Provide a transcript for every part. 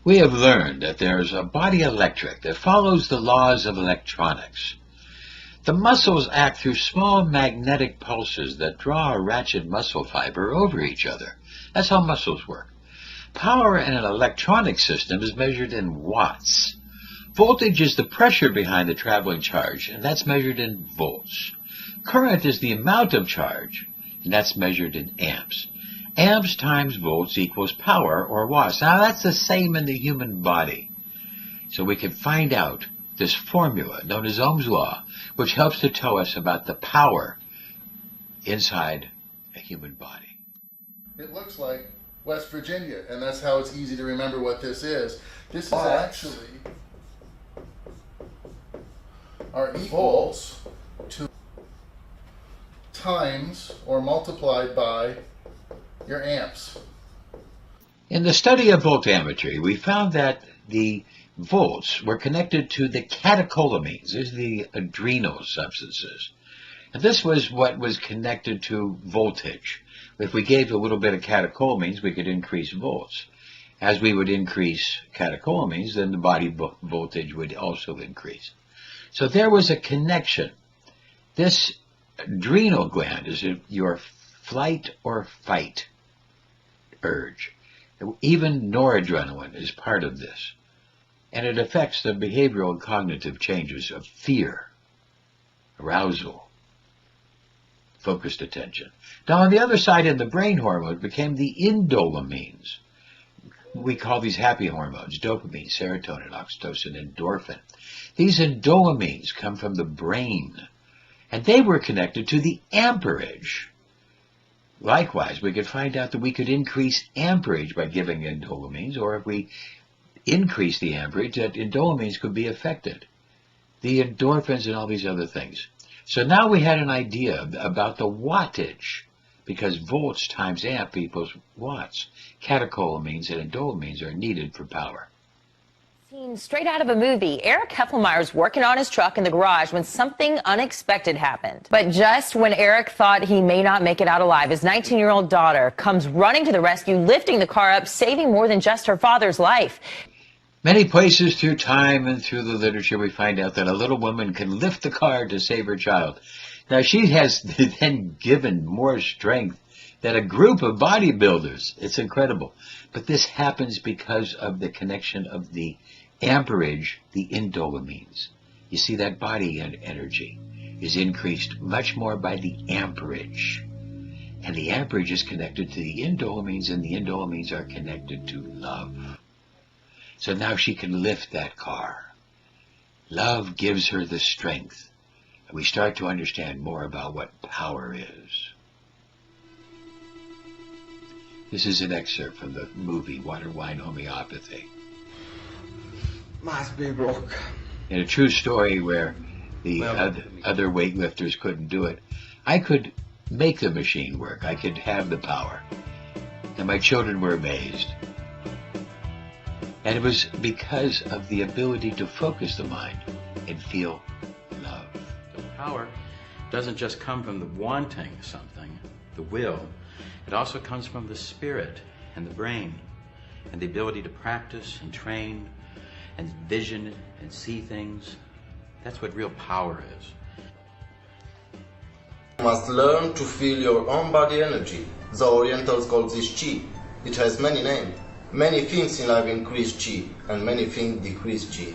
We have learned that there's a body electric that follows the laws of electronics. The muscles act through small magnetic pulses that draw a ratchet muscle fiber over each other. That's how muscles work. Power in an electronic system is measured in watts. Voltage is the pressure behind the traveling charge, and that's measured in volts. Current is the amount of charge, and that's measured in amps. Amps times volts equals power, or watts. Now that's the same in the human body. So we can find out this formula known as Ohm's law, which helps to tell us about the power inside a human body. It looks like West Virginia, and that's how it's easy to remember what this is. This is actually are equals to times or multiplied by your amps. In the study of voltammetry, we found that the volts were connected to the catecholamines. These are the adrenal substances. And this was what was connected to voltage. If we gave a little bit of catecholamines, we could increase volts. As we would increase catecholamines, then the body voltage would also increase. So there was a connection. This adrenal gland is your flight or fight urge. Even noradrenaline is part of this. And it affects the behavioral and cognitive changes of fear, arousal, focused attention. Now on the other side, in the brain hormones became the indolamines. We call these happy hormones: dopamine, serotonin, oxytocin, endorphin. These indolamines come from the brain, and they were connected to the amperage. Likewise, we could find out that we could increase amperage by giving indolamines, or if we increase the amperage, that indolamines could be affected. The endorphins and all these other things. So now we had an idea about the wattage, because volts times amp equals watts. Catecholamines and indolamines are needed for power. Seen straight out of a movie, Eric Heffelmeyer's working on his truck in the garage when something unexpected happened. But just when Eric thought he may not make it out alive, his 19-year-old daughter comes running to the rescue, lifting the car up, saving more than just her father's life. Many places through time and through the literature, we find out that a little woman can lift the car to save her child. Now, she has then given more strength than a group of bodybuilders. It's incredible. But this happens because of the connection of the amperage, the indolamines. You see, that body energy is increased much more by the amperage. And the amperage is connected to the indolamines, and the indolamines are connected to love. So now she can lift that car. Love gives her the strength. And we start to understand more about what power is. This is an excerpt from the movie Water, Wine, Homeopathy. Must be broke. In a true story where the other weightlifters couldn't do it, I could make the machine work. I could have the power. And my children were amazed. And it was because of the ability to focus the mind and feel love. The power doesn't just come from the wanting something, the will. It also comes from the spirit and the brain, and the ability to practice and train and vision and see things. That's what real power is. You must learn to feel your own body energy. The Orientals call this Qi. It has many names. Many things in life increase Qi, and many things decrease Qi.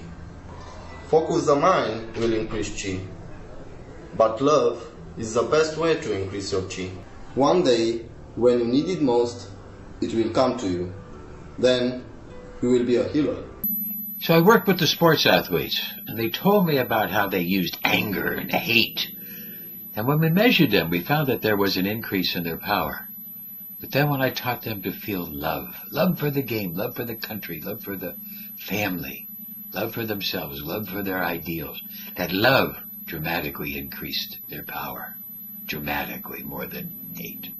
Focus the mind will increase Qi. But love is the best way to increase your Qi. One day, when you need it most, it will come to you. Then, you will be a healer. So I worked with the sports athletes, and they told me about how they used anger and hate. And when we measured them, we found that there was an increase in their power. But then when I taught them to feel love, love for the game, love for the country, love for the family, love for themselves, love for their ideals, that love dramatically increased their power, dramatically more than hate.